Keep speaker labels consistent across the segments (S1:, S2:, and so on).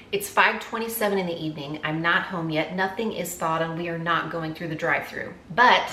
S1: It's 5:27 in the evening. I'm not home yet. Nothing is thawed and we are not going through the drive-thru. But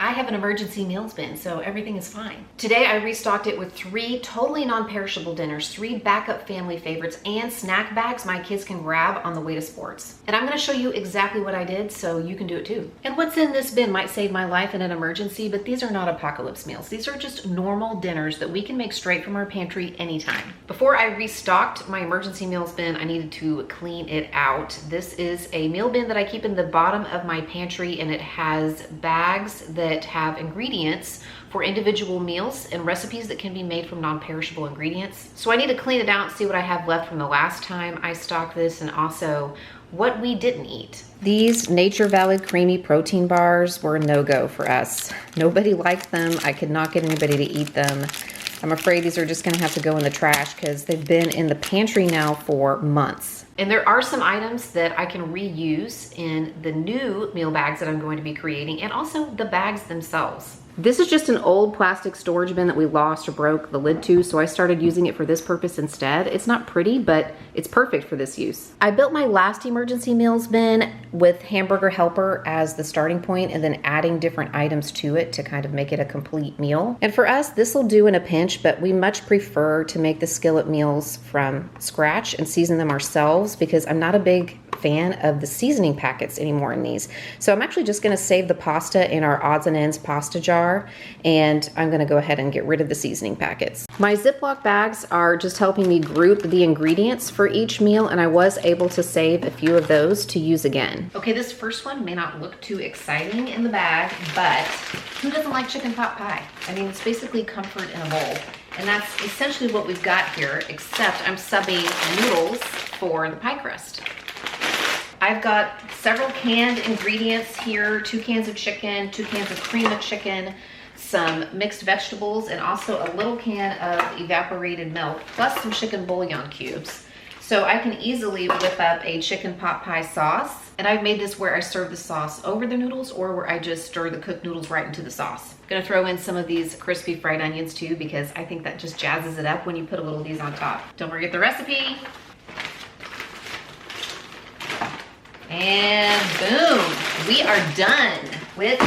S1: I have an emergency meals bin, so everything is fine. Today I restocked it with 3 totally non-perishable dinners, 3 backup family favorites, and snack bags my kids can grab on the way to sports. And I'm gonna show you exactly what I did so you can do it too. And what's in this bin might save my life in an emergency, but these are not apocalypse meals. These are just normal dinners that we can make straight from our pantry anytime. Before I restocked my emergency meals bin, I needed to clean it out. This is a meal bin that I keep in the bottom of my pantry, and it has bags that have ingredients for individual meals and recipes that can be made from non-perishable ingredients. So I need to clean it out and see what I have left from the last time I stocked this, and also what we didn't eat. These Nature Valley creamy protein bars were a no-go for us. Nobody liked them. I could not get anybody to eat them. I'm afraid these are just gonna have to go in the trash because they've been in the pantry now for months. And there are some items that I can reuse in the new meal bags that I'm going to be creating, and also the bags themselves. This is just an old plastic storage bin that we lost or broke the lid to, so I started using it for this purpose instead. It's not pretty, but it's perfect for this use. I built my last emergency meals bin with Hamburger Helper as the starting point and then adding different items to it to kind of make it a complete meal. And for us, this will do in a pinch, but we much prefer to make the skillet meals from scratch and season them ourselves because I'm not a big fan of the seasoning packets anymore in these. So I'm actually just gonna save the pasta in our odds and ends pasta jar, and I'm gonna go ahead and get rid of the seasoning packets. My Ziploc bags are just helping me group the ingredients for each meal, and I was able to save a few of those to use again. Okay, this first one may not look too exciting in the bag, but who doesn't like chicken pot pie? I mean, it's basically comfort in a bowl. And that's essentially what we've got here, except I'm subbing noodles for the pie crust. I've got several canned ingredients here, 2 cans of chicken, 2 cans of cream of chicken, some mixed vegetables, and also a little can of evaporated milk, plus some chicken bouillon cubes. So I can easily whip up a chicken pot pie sauce. And I've made this where I serve the sauce over the noodles or where I just stir the cooked noodles right into the sauce. I'm gonna throw in some of these crispy fried onions too, because I think that just jazzes it up when you put a little of these on top. Don't forget the recipe. And boom, we are done with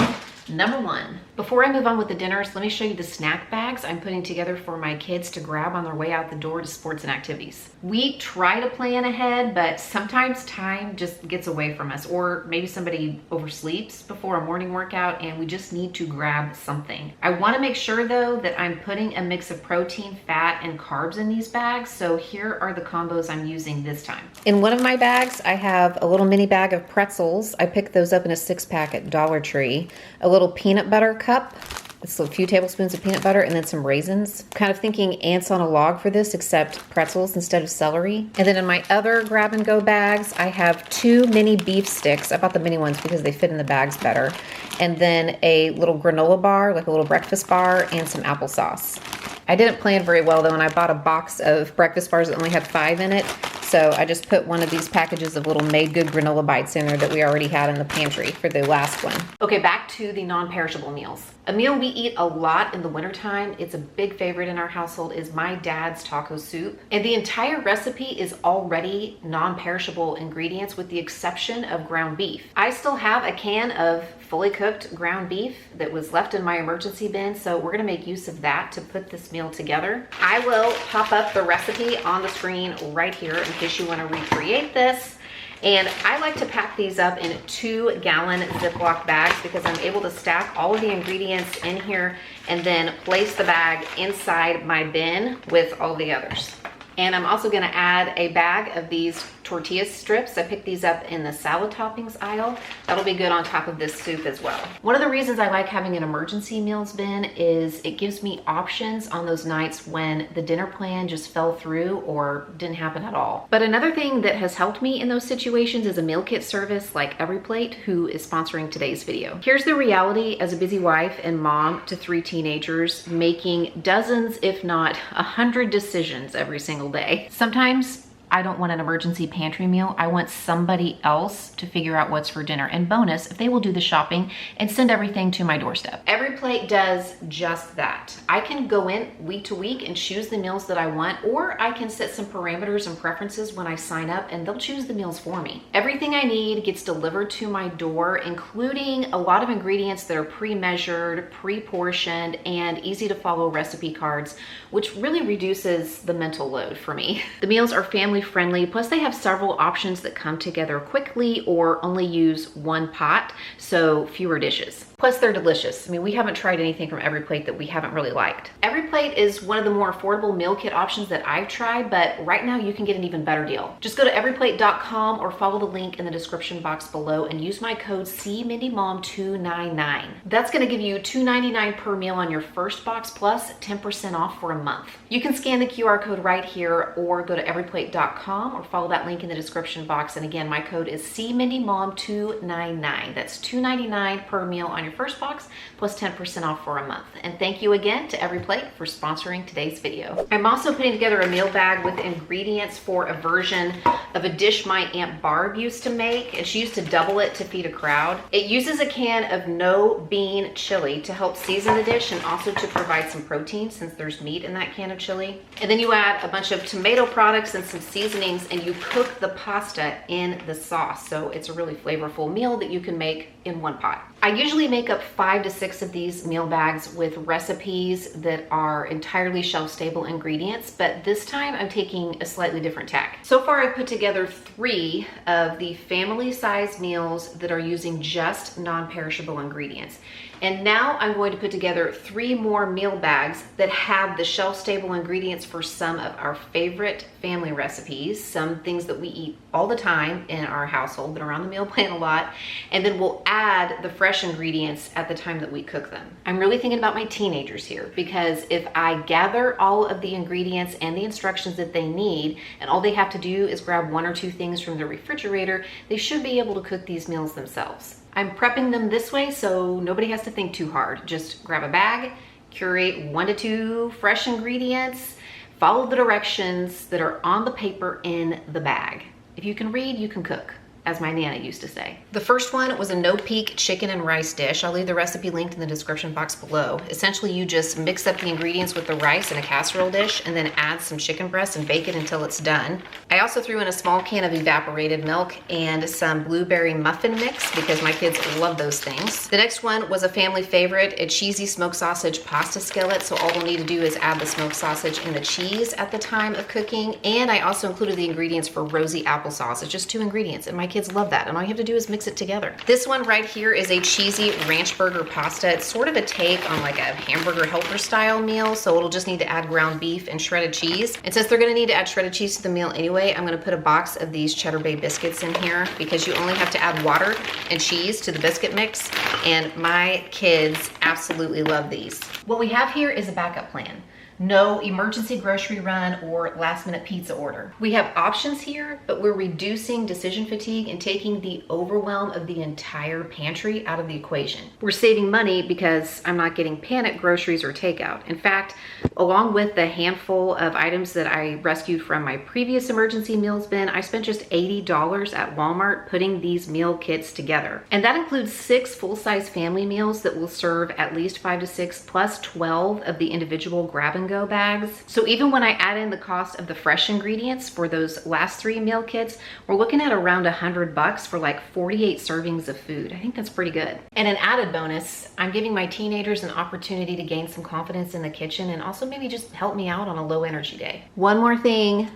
S1: number 1. Before I move on with the dinners, let me show you the snack bags I'm putting together for my kids to grab on their way out the door to sports and activities. We try to plan ahead, but sometimes time just gets away from us, or maybe somebody oversleeps before a morning workout and we just need to grab something. I wanna make sure though that I'm putting a mix of protein, fat, and carbs in these bags, so here are the combos I'm using this time. In one of my bags, I have a little mini bag of pretzels. I picked those up in a 6-pack at Dollar Tree. A little peanut butter cup. It's a few tablespoons of peanut butter and then some raisins. Kind of thinking ants on a log for this, except pretzels instead of celery. And then in my other grab and go bags, I have 2 mini beef sticks. I bought the mini ones because they fit in the bags better. And then a little granola bar, like a little breakfast bar, and some applesauce. I didn't plan very well though, and I bought a box of breakfast bars that only had 5 in it. So I just put one of these packages of little made good granola bites in there that we already had in the pantry for the last one. Okay, back to the non-perishable meals. A meal we eat a lot in the wintertime, it's a big favorite in our household, is my dad's taco soup. And the entire recipe is already non-perishable ingredients with the exception of ground beef. I still have a can of fully cooked ground beef that was left in my emergency bin, so we're gonna make use of that to put this meal together. I will pop up the recipe on the screen right here in case you wanna recreate this. And I like to pack these up in 2-gallon Ziploc bags because I'm able to stack all of the ingredients in here and then place the bag inside my bin with all the others. And I'm also gonna add a bag of these tortilla strips. I picked these up in the salad toppings aisle. That'll be good on top of this soup as well. One of the reasons I like having an emergency meals bin is it gives me options on those nights when the dinner plan just fell through or didn't happen at all. But another thing that has helped me in those situations is a meal kit service like EveryPlate, who is sponsoring today's video. Here's the reality as a busy wife and mom to 3 teenagers, making dozens, if not 100 decisions every single day. Sometimes I don't want an emergency pantry meal. I want somebody else to figure out what's for dinner. And bonus, if they will do the shopping and send everything to my doorstep. Every Plate does just that. I can go in week to week and choose the meals that I want, or I can set some parameters and preferences when I sign up and they'll choose the meals for me. Everything I need gets delivered to my door, including a lot of ingredients that are pre-measured, pre-portioned, and easy to follow recipe cards, which really reduces the mental load for me. The meals are family friendly, plus they have several options that come together quickly or only use one pot, so fewer dishes. Plus they're delicious. I mean, we haven't tried anything from Every Plate that we haven't really liked. Every Plate is one of the more affordable meal kit options that I've tried, but right now you can get an even better deal. Just go to everyplate.com or follow the link in the description box below and use my code CMindyMom299. That's gonna give you $2.99 per meal on your first box plus 10% off for a month. You can scan the QR code right here or go to everyplate.com or follow that link in the description box. And again, my code is CMindyMom299. That's $2.99 per meal on your first box plus 10% off for a month. And thank you again to Every Plate for sponsoring today's video. I'm also putting together a meal bag with ingredients for a version of a dish my Aunt Barb used to make, and she used to double it to feed a crowd. It uses a can of no bean chili to help season the dish and also to provide some protein since there's meat in that can of chili. And then you add a bunch of tomato products and some seasonings and you cook the pasta in the sauce. So it's a really flavorful meal that you can make in one pot. I usually make up 5 to 6 of these meal bags with recipes that are entirely shelf-stable ingredients, but this time I'm taking a slightly different tack. So far I've put together 3 of the family-sized meals that are using just non-perishable ingredients. And now I'm going to put together 3 more meal bags that have the shelf-stable ingredients for some of our favorite family recipes, some things that we eat all the time in our household, been around the meal plan a lot, and then we'll add the fresh ingredients at the time that we cook them. I'm really thinking about my teenagers here, because if I gather all of the ingredients and the instructions that they need, and all they have to do is grab 1 or 2 things from the refrigerator, they should be able to cook these meals themselves. I'm prepping them this way so nobody has to think too hard. Just grab a bag, curate 1 to 2 fresh ingredients, follow the directions that are on the paper in the bag. If you can read, you can cook, as my Nana used to say. The first one was a no-peak chicken and rice dish. I'll leave the recipe linked in the description box below. Essentially, you just mix up the ingredients with the rice in a casserole dish and then add some chicken breast and bake it until it's done. I also threw in a small can of evaporated milk and some blueberry muffin mix because my kids love those things. The next one was a family favorite, a cheesy smoked sausage pasta skillet. So all we'll need to do is add the smoked sausage and the cheese at the time of cooking. And I also included the ingredients for rosy applesauce. It's just 2 ingredients and my kids love that, and all you have to do is mix it together. This one right here is a cheesy ranch burger pasta. It's sort of a take on like a hamburger helper style meal, so it'll just need to add ground beef and shredded cheese. And since they're gonna need to add shredded cheese to the meal anyway, I'm gonna put a box of these Cheddar Bay biscuits in here because you only have to add water and cheese to the biscuit mix, and my kids absolutely love these. What we have here is a backup plan. No emergency grocery run or last minute pizza order. We have options here, but we're reducing decision fatigue and taking the overwhelm of the entire pantry out of the equation. We're saving money because I'm not getting panic groceries or takeout. In fact, along with the handful of items that I rescued from my previous emergency meals bin, I spent just $80 at Walmart putting these meal kits together. And that includes 6 full-size family meals that will serve at least 5 to 6 plus 12 of the individual grab and go bags. So even when I add in the cost of the fresh ingredients for those last 3 meal kits, we're looking at around $100 for like 48 servings of food. I think that's pretty good. And an added bonus, I'm giving my teenagers an opportunity to gain some confidence in the kitchen and also maybe just help me out on a low energy day. One more thing,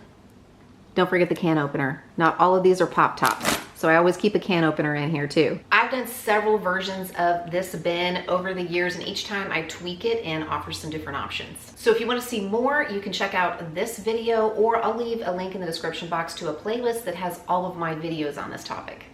S1: don't forget the can opener. Not all of these are pop tops, so I always keep a can opener in here too. I've done several versions of this bin over the years, and each time I tweak it and offer some different options. So if you want to see more, you can check out this video, or I'll leave a link in the description box to a playlist that has all of my videos on this topic.